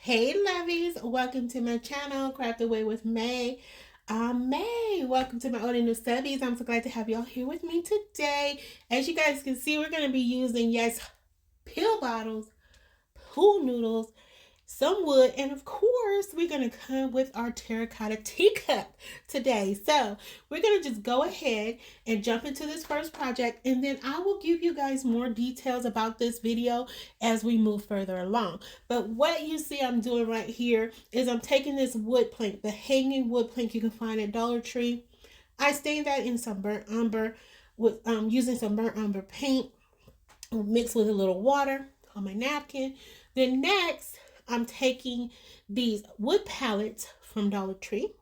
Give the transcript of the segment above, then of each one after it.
Hey lovies, welcome to my channel, Craft Away with May. I'm May. Welcome to my old and new subbies. I'm so glad to have y'all here with me today. As you guys can see, we're going to be using, yes, pill bottles, pool noodles, some wood, and of course we're going to come with our terracotta teacup today. So we're going to just go ahead and jump into this first project, and then I will give you guys more details about this video as we move further along. But what you see I'm doing right here is I'm taking this wood plank, the hanging wood plank you can find at Dollar Tree. I stained that in some burnt umber with using some burnt umber paint mixed with a little water on my napkin. Then next, I'm taking these wood pallets from Dollar Tree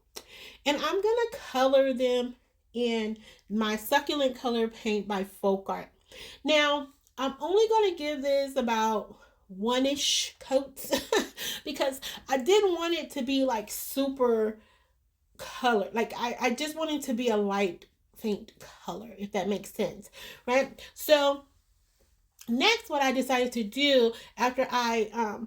and I'm going to color them in my succulent color paint by FolkArt. Now, I'm only going to give this about one-ish coats because I didn't want it to be like super color. Like I just want it to be a light faint color, if that makes sense, right? So next, what I decided to do after I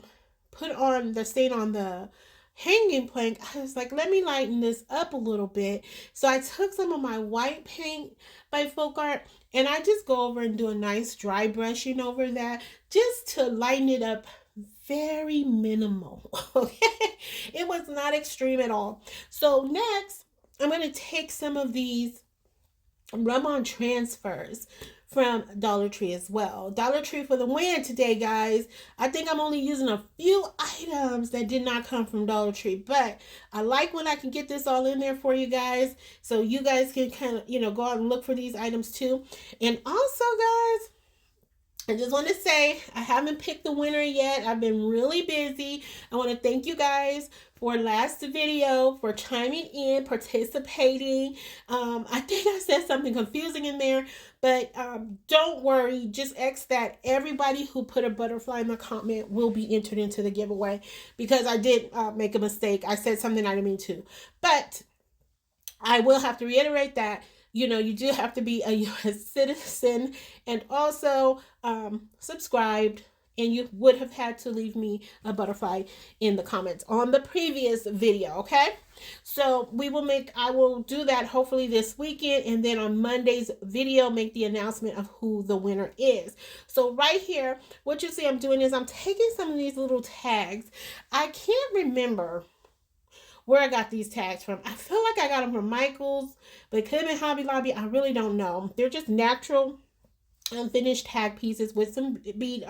put on the stain on the hanging plank, I was like, let me lighten this up a little bit. So I took some of my white paint by FolkArt and I just go over and do a nice dry brushing over that just to lighten it up. Very minimal. Okay, it was not extreme at all. So next, I'm going to take some of these rub-on transfers from Dollar Tree as well. Dollar Tree for the win today, guys. I think I'm only using a few items that did not come from Dollar Tree, but I like when I can get this all in there for you guys, so you guys can kind of, go out and look for these items too. And also, guys, I just want to say I haven't picked the winner yet. I've been really busy. I want to thank you guys for last video, for chiming in, participating. I think I said something confusing in there, but don't worry. Just X that everybody who put a butterfly in the comment will be entered into the giveaway, because I did make a mistake. I said something I didn't mean to. But I will have to reiterate that you do have to be a U.S. citizen and also subscribed, and you would have had to leave me a butterfly in the comments on the previous video, okay? So I will do that hopefully this weekend, and then on Monday's video, make the announcement of who the winner is. So right here, what you see I'm doing is I'm taking some of these little tags. I can't remember where I got these tags from. I feel like I got them from Michael's, but it could have been Hobby Lobby. I really don't know. They're just natural unfinished tag pieces with some bead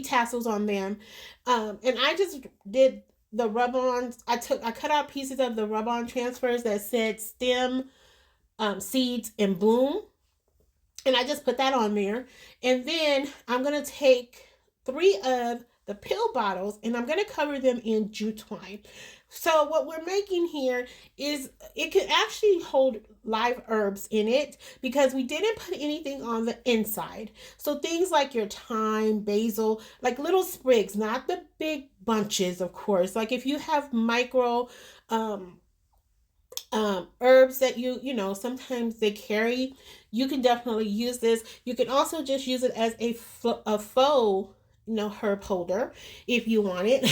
tassels on them. And I just did the rub-ons. I cut out pieces of the rub-on transfers that said stem, seeds, and bloom. And I just put that on there. And then I'm going to take 3 of the pill bottles and I'm going to cover them in jute twine. So what we're making here is it can actually hold live herbs in it because we didn't put anything on the inside. So things like your thyme, basil, like little sprigs, not the big bunches, of course. Like if you have micro herbs that sometimes they carry, you can definitely use this. You can also just use it as a faux herb holder if you want it.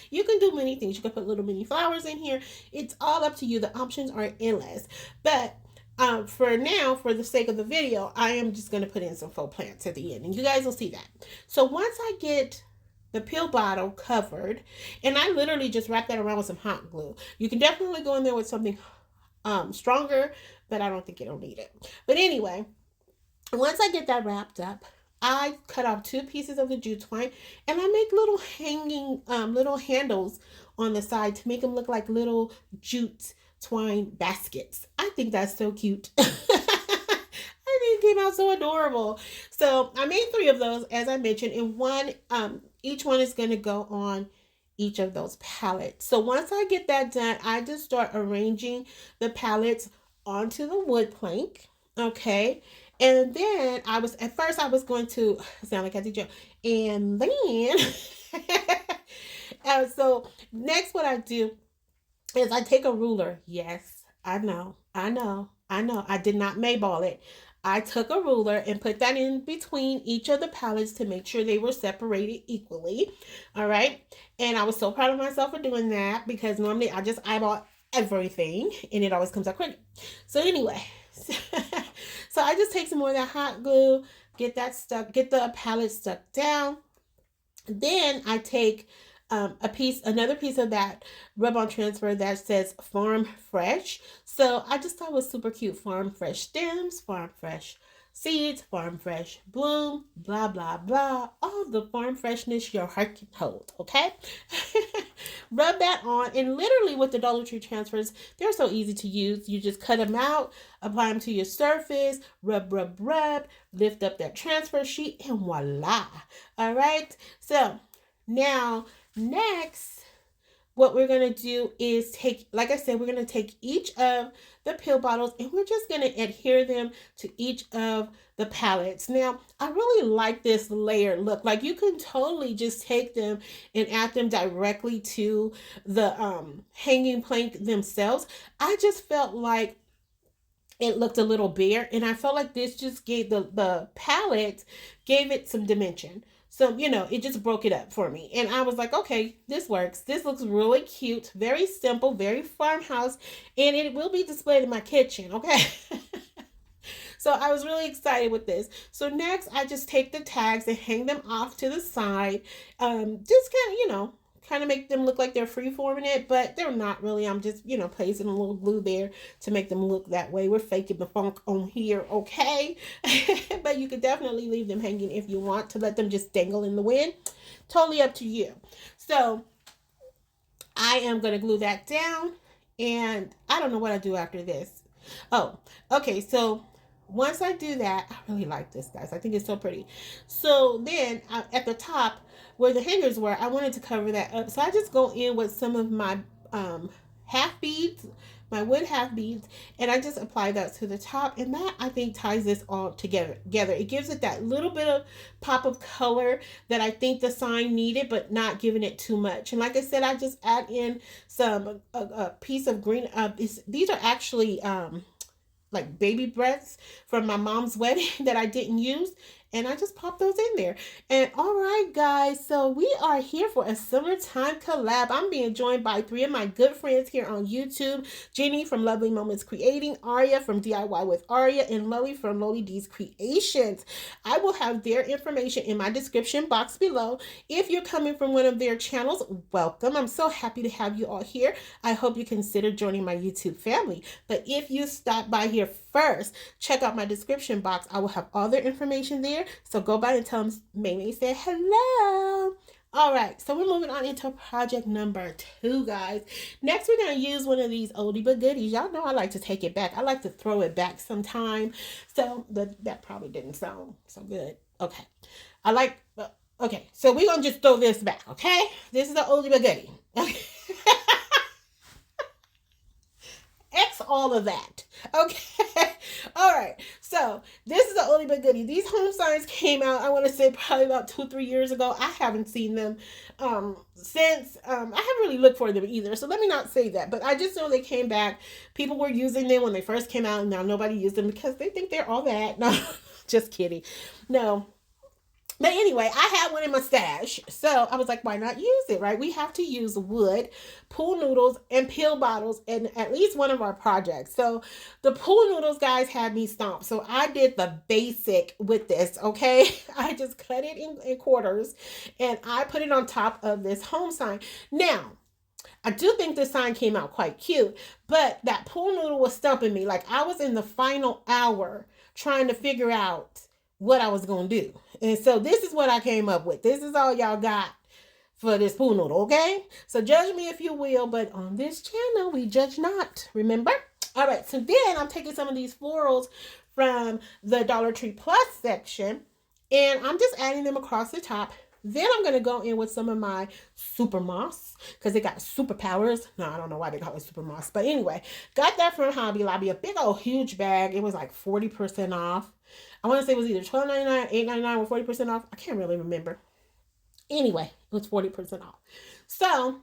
You can do many things. You can put little mini flowers in here. It's all up to you. The options are endless. But for now, for the sake of the video, I am just going to put in some faux plants at the end, and you guys will see that. So once I get the pill bottle covered, and I literally just wrap that around with some hot glue. You can definitely go in there with something stronger, but I don't think it'll need it. But anyway, once I get that wrapped up, I cut off 2 pieces of the jute twine and I make little hanging little handles on the side to make them look like little jute twine baskets. I think that's so cute. I think it came out so adorable. So I made 3 of those, as I mentioned, and each one is going to go on each of those pallets. So once I get that done, I just start arranging the pallets onto the wood plank. Okay. And then at first I was going to sound like I did joke. And then, so next what I do is I take a ruler. Yes, I know. I did not Mayball it. I took a ruler and put that in between each of the palettes to make sure they were separated equally. All right. And I was so proud of myself for doing that because normally I just eyeball everything and it always comes out quick. So anyway, so I just take some more of that hot glue, get that stuck, get the palette stuck down. Then I take another piece of that rub-on transfer that says Farm Fresh. So I just thought it was super cute. Farm Fresh stems, Farm Fresh seeds, Farm Fresh bloom, blah, blah, blah. All the farm freshness your heart can hold, okay? Rub that on, and literally with the Dollar Tree transfers, they're so easy to use. You just cut them out, apply them to your surface, rub, rub, rub, lift up that transfer sheet, and voila. All right? So now, next, what we're going to do is take, like I said, we're going to take each of the pill bottles and we're just going to adhere them to each of the palettes. Now, I really like this layer look. Like you can totally just take them and add them directly to the hanging plank themselves. I just felt like it looked a little bare, and I felt like this just gave the palette gave it some dimension. So, it just broke it up for me. And I was like, okay, this works. This looks really cute, very simple, very farmhouse, and it will be displayed in my kitchen, okay? So I was really excited with this. So next, I just take the tags and hang them off to the side. Just kind of make them look like they're free-forming it, but they're not really. I'm just, placing a little glue there to make them look that way. We're faking the funk on here, okay? But you could definitely leave them hanging if you want to let them just dangle in the wind. Totally up to you. So I am going to glue that down, and I don't know what I do after this. Oh, okay, so once I do that, I really like this, guys. I think it's so pretty. So then at the top where the hangers were, I wanted to cover that up. So I just go in with some of my half beads, my wood half beads, and I just apply that to the top. And that, I think, ties this all together. It gives it that little bit of pop of color that I think the sign needed, but not giving it too much. And like I said, I just add in some a piece of green. These are actually like baby breaths from my mom's wedding that I didn't use, and I just popped those in there. And all right, guys, so we are here for a summertime collab. I'm being joined by three of my good friends here on YouTube: Jenny from Lovely Moments Creating, Aria from DIY with Aria, and Loli from LolliDot's Creations. I will have their information in my description box below. If you're coming from one of their channels, welcome. I'm so happy to have you all here. I hope you consider joining my YouTube family. But if you stop by here first, check out my description box. I will have all their information there. So go by and tell them May said hello. All right, so we're moving on into project number 2, guys. Next, we're going to use one of these oldie but goodies. Y'all know I like to take it back. I like to throw it back sometime. So that probably didn't sound so good. Okay. Okay, so we're going to just throw this back, okay? This is the oldie but goodie. Okay. X all of that. Okay. All right. So this is the oldie but goodie. These home signs came out, I want to say probably about 2-3 years ago. I haven't seen them since. I haven't really looked for them either. So let me not say that. But I just know they came back. People were using them when they first came out, and now nobody used them because they think they're all that. No, just kidding. No. But anyway, I had one in my stash. So I was like, why not use it, right? We have to use wood, pool noodles, and pill bottles in at least one of our projects. So the pool noodles, guys, had me stomped. So I did the basic with this, okay? I just cut it in quarters, and I put it on top of this home sign. Now, I do think this sign came out quite cute, but that pool noodle was stumping me. Like, I was in the final hour trying to figure out what I was going to do. And so this is what I came up with. This is all y'all got for this pool noodle, okay? So judge me if you will, but on this channel, we judge not, remember? All right, so then I'm taking some of these florals from the Dollar Tree Plus section, and I'm just adding them across the top. Then I'm going to go in with some of my super moss because it got superpowers. No, I don't know why they call it super moss. But anyway, got that from Hobby Lobby. A big old huge bag. It was like 40% off. I want to say it was either $12.99, $8.99, or 40% off. I can't really remember. Anyway, it was 40% off. So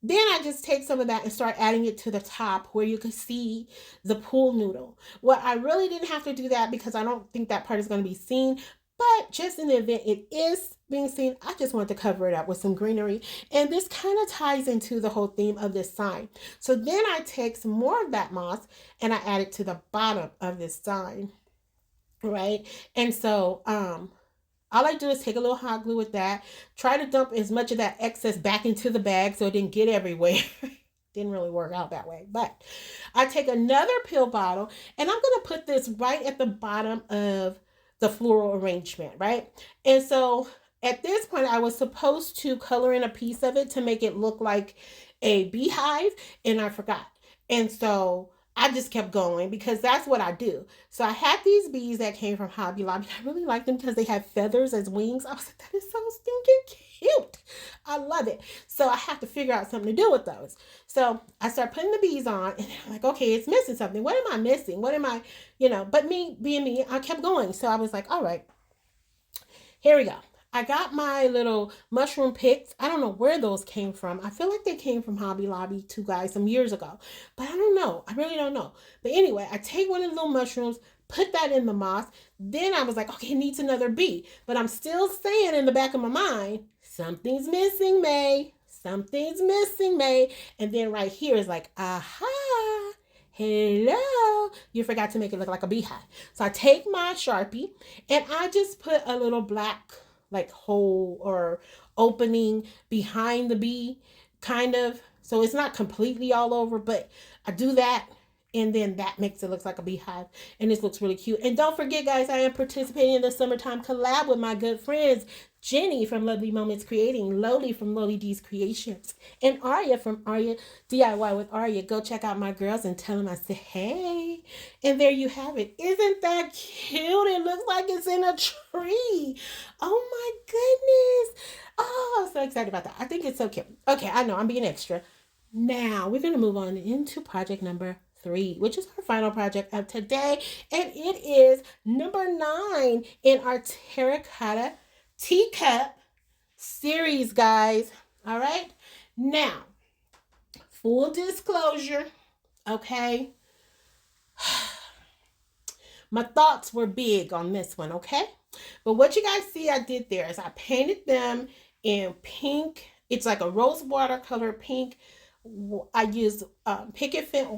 Then I just take some of that and start adding it to the top where you can see the pool noodle. Well, I really didn't have to do that because I don't think that part is going to be seen. But just in the event it is being seen, I just wanted to cover it up with some greenery. And this kind of ties into the whole theme of this sign. So then I take some more of that moss and I add it to the bottom of this sign. Right? And so all I do is take a little hot glue with that, try to dump as much of that excess back into the bag so it didn't get everywhere. Didn't really work out that way. But I take another pill bottle and I'm going to put this right at the bottom of the floral arrangement, right? And so at this point, I was supposed to color in a piece of it to make it look like a beehive, and I forgot. And so I just kept going because that's what I do. So I had these bees that came from Hobby Lobby. I really like them because they have feathers as wings. I was like, that is so stinking cute. I love it. So I have to figure out something to do with those. So I start putting the bees on and I'm like, okay, it's missing something. What am I missing? What am I, but me being me, I kept going. So I was like, all right, here we go. I got my little mushroom picks. I don't know where those came from. I feel like they came from Hobby Lobby too, guys, some years ago. But I don't know. I really don't know. But anyway, I take one of the little mushrooms, put that in the moss. Then I was like, okay, it needs another bee. But I'm still saying in the back of my mind, something's missing, May. Something's missing, May. And then right here is like, aha. Hello, you forgot to make it look like a beehive. So I take my Sharpie and I just put a little black like hole or opening behind the bee, kind of. So it's not completely all over, but I do that. And then that makes it look like a beehive. And this looks really cute. And don't forget, guys, I am participating in the summertime collab with my good friends, Jenny from Lovely Moments Creating, Loli from LolliDot's Creations, and Arya from Arya DIY with Arya. Go check out my girls and tell them I said, hey. And there you have it. Isn't that cute? It looks like it's in a tree. Oh my goodness. Oh, I'm so excited about that. I think it's so cute. Okay, I know I'm being extra. Now we're going to move on into project number 3, which is our final project of today. And it is number 9 in our Terracotta teacup series, guys. All right. Now, full disclosure, okay? My thoughts were big on this one, okay? But what you guys see I did there is I painted them in pink. It's like a rose watercolor pink. I used picket fence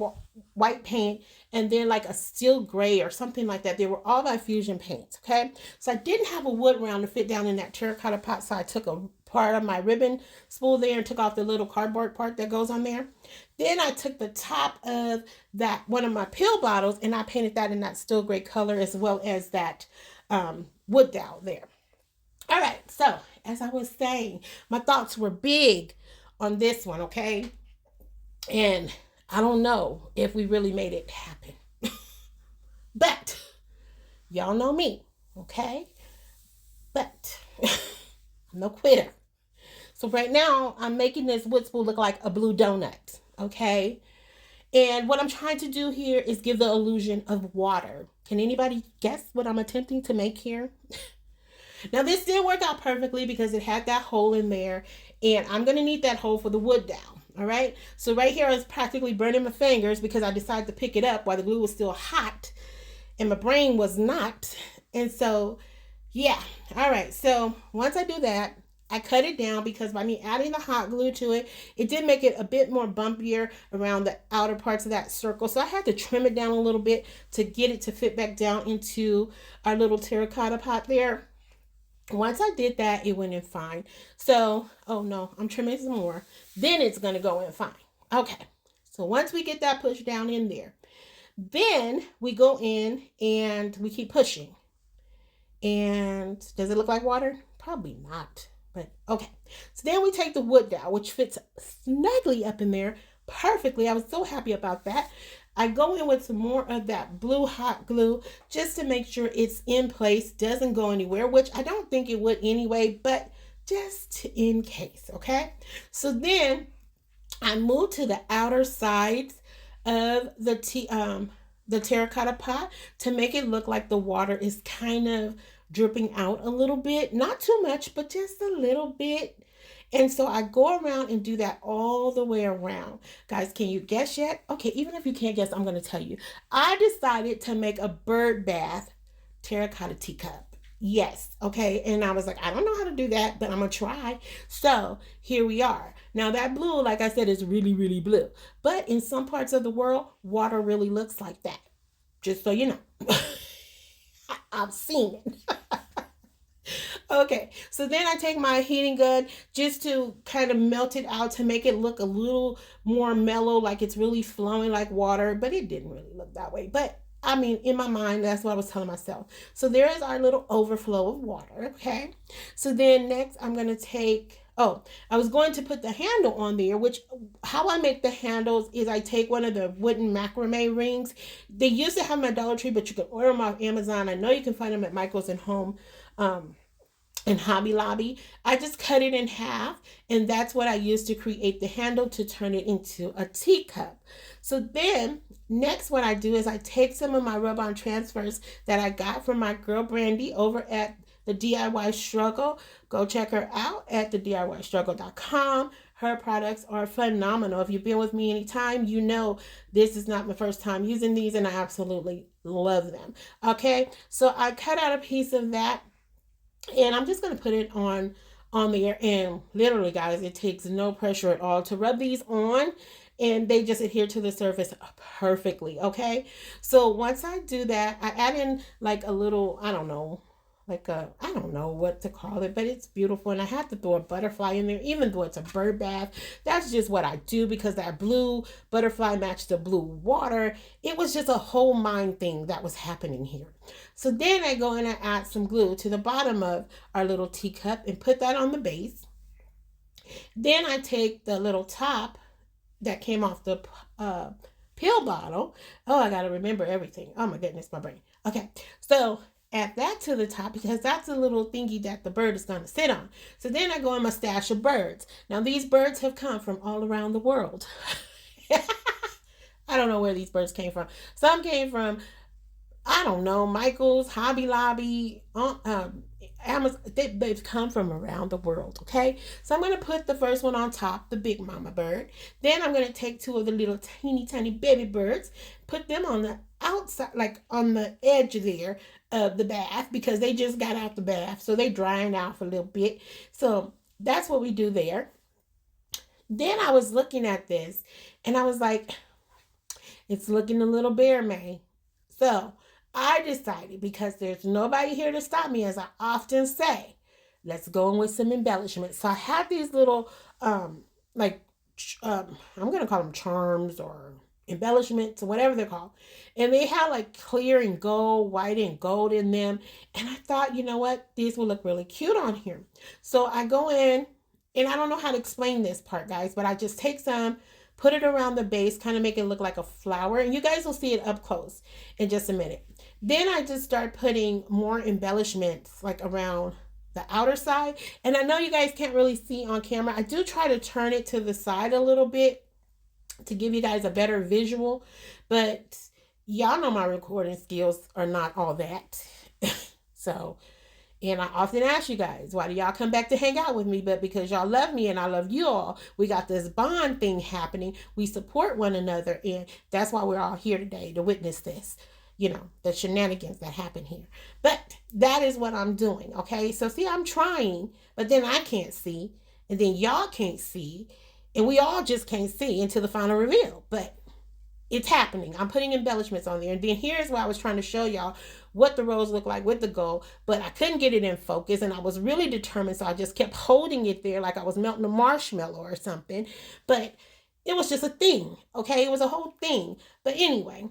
white paint and then like a steel gray or something like that. They were all by Fusion Paints, okay? So I didn't have a wood round to fit down in that terracotta pot, so I took a part of my ribbon spool there and took off the little cardboard part that goes on there. Then I took the top of that one of my pill bottles and I painted that in that steel gray color as well as that wood dowel there. All right, so as I was saying, my thoughts were big on this one, okay? And I don't know if we really made it happen. But y'all know me, okay? But I'm no quitter. So right now I'm making this wood spool look like a blue donut, okay? And what I'm trying to do here is give the illusion of water. Can anybody guess what I'm attempting to make here? Now this did work out perfectly because it had that hole in there, and I'm going to need that hole for the wood dowel. All right. So right here I was practically burning my fingers because I decided to pick it up while the glue was still hot and my brain was not. And so, yeah. All right. So once I do that, I cut it down because by me adding the hot glue to it, it did make it a bit more bumpier around the outer parts of that circle. So I had to trim it down a little bit to get it to fit back down into our little terracotta pot there. Once I did that, it went in fine. So, oh no, I'm trimming some more. Then it's going to go in fine. Okay. So once we get that pushed down in there, then we go in and we keep pushing. And does it look like water? Probably not. But okay. So then we take the wood dowel, which fits snugly up in there perfectly. I was so happy about that. I go in with some more of that blue hot glue just to make sure it's in place, doesn't go anywhere, which I don't think it would anyway, but just in case, okay? So then I move to the outer sides of the terracotta pot to make it look like the water is kind of dripping out a little bit. Not too much, but just a little bit. And so I go around and do that all the way around. Guys, can you guess yet? Okay, even if you can't guess, I'm going to tell you. I decided to make a bird bath terracotta teacup. Yes, okay. And I was like, I don't know how to do that, but I'm going to try. So here we are. Now, that blue, like I said, is really, really blue. But in some parts of the world, water really looks like that. Just so you know. I've seen it. Okay, so then I take my heating gun just to kind of melt it out to make it look a little more mellow, like it's really flowing like water, but it didn't really look that way. But I mean, in my mind, that's what I was telling myself. So there is our little overflow of water, okay? So then next, I'm going to take, oh, I was going to put the handle on there, which how I make the handles is I take one of the wooden macrame rings. They used to have them at Dollar Tree, but you can order them off Amazon. I know you can find them at Michael's and Home. And Hobby Lobby. I just cut it in half, and that's what I use to create the handle to turn it into a teacup. So then next what I do is I take some of my rub-on transfers that I got from my girl Brandy over at the DIY Struggle. Go check her out at thediystruggle.com. Her products are phenomenal. If you've been with me anytime, you know this is not my first time using these, and I absolutely love them. Okay, so I cut out a piece of that, and I'm just going to put it on there, and literally guys, it takes no pressure at all to rub these on, and they just adhere to the surface perfectly. Okay, so once I do that, I add in like a little, I don't know, like a, I don't know what to call it, but it's beautiful. And I have to throw a butterfly in there, even though it's a bird bath. That's just what I do because that blue butterfly matched the blue water. It was just a whole mind thing that was happening here. So then I go in and add some glue to the bottom of our little teacup and put that on the base. Then I take the little top that came off the pill bottle. Oh, I got to remember everything. Oh my goodness, my brain. Okay, so add that to the top because that's a little thingy that the bird is going to sit on. So then I go in my stash of birds. Now these birds have come from all around the world. I don't know where these birds came from. Some came from, I don't know, Michael's, Hobby Lobby, Amazon. They've come from around the world, okay? So I'm going to put the first one on top, the big mama bird. Then I'm going to take two of the little teeny tiny baby birds, put them on the outside, like on the edge there of the bath because they just got out the bath. So they drying out for a little bit. So that's what we do there. Then I was looking at this and I was like, it's looking a little bare, May. So I decided, because there's nobody here to stop me, as I often say, let's go in with some embellishments. So I have these little, like, I'm going to call them charms or embellishments or whatever they're called. And they have like clear and gold, white and gold in them. And I thought, you know what? These will look really cute on here. So I go in, and I don't know how to explain this part, guys, but I just take some, put it around the base, kind of make it look like a flower. And you guys will see it up close in just a minute. Then I just start putting more embellishments like around the outer side. And I know you guys can't really see on camera. I do try to turn it to the side a little bit to give you guys a better visual. But y'all know my recording skills are not all that. So, and I often ask you guys, why do y'all come back to hang out with me? But because y'all love me and I love you all, we got this bond thing happening. We support one another. And that's why we're all here today to witness this, you know, the shenanigans that happen here. But that is what I'm doing, okay? So see, I'm trying, but then I can't see, and then y'all can't see, and we all just can't see until the final reveal. But it's happening. I'm putting embellishments on there. And then here's what I was trying to show y'all what the rose looked like with the gold, but I couldn't get it in focus, and I was really determined, so I just kept holding it there like I was melting a marshmallow or something. But it was just a thing, okay? It was a whole thing. But anyway,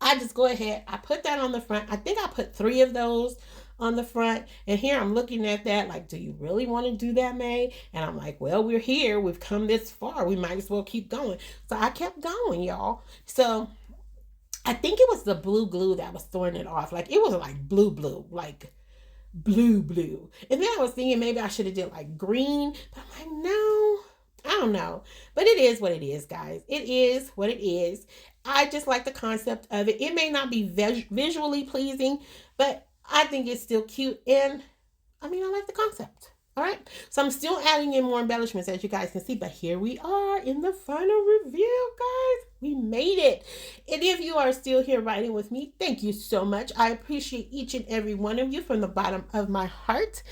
I just go ahead, I put that on the front. I think I put 3 of those on the front. And here I'm looking at that like, do you really want to do that, May? And I'm like, well, we're here. We've come this far. We might as well keep going. So I kept going, y'all. So I think it was the blue glue that was throwing it off. Like, it was like blue, like blue. And then I was thinking maybe I should have did like green. But I'm like, no, I don't know. But it is what it is, guys. It is what it is. I just like the concept of it. It may not be visually pleasing, but I think it's still cute. And I mean, I like the concept. All right, so I'm still adding in more embellishments, as you guys can see, but here we are in the final review, guys. We made it. And if you are still here writing with me, thank you so much. I appreciate each and every one of you from the bottom of my heart.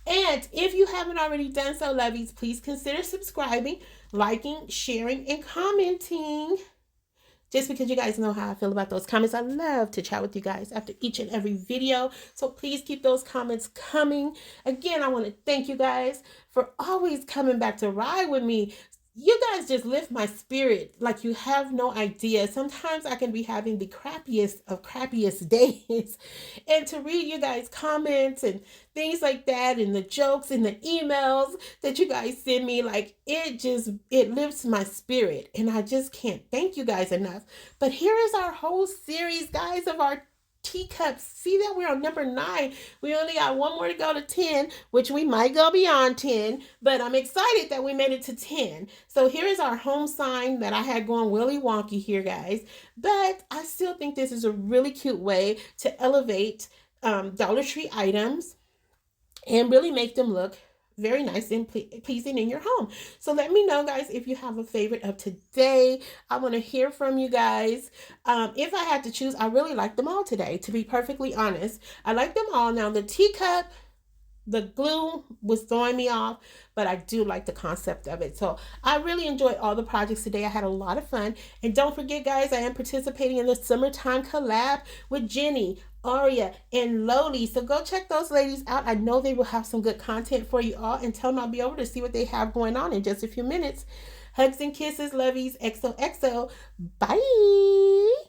And if you haven't already done so, lovies, please consider subscribing, liking, sharing, and commenting. Just because you guys know how I feel about those comments. I love to chat with you guys after each and every video. So please keep those comments coming. Again, I want to thank you guys for always coming back to ride with me. You guys just lift my spirit like you have no idea. Sometimes I can be having the crappiest of crappiest days. And to read you guys' comments and things like that, and the jokes and the emails that you guys send me, like it lifts my spirit. And I just can't thank you guys enough. But here is our whole series, guys, of our teacups. See that we're on number 9. We only got one more to go to 10, which we might go beyond 10, but I'm excited that we made it to 10. So here is our home sign that I had going Willy Wonky here, guys. But I still think this is a really cute way to elevate Dollar Tree items and really make them look very nice and pleasing in your home. So let me know, guys, if you have a favorite of today. I want to hear from you guys. If I had to choose, I really like them all today, to be perfectly honest. I like them all. Now, the teacup, the glue was throwing me off, but I do like the concept of it. So I really enjoyed all the projects today. I had a lot of fun. And don't forget, guys, I am participating in the summertime collab with Jenny, Aria, and Loli. So go check those ladies out. I know they will have some good content for you all. And tell them I'll be over to see what they have going on in just a few minutes. Hugs and kisses, lovies, XOXO. Bye.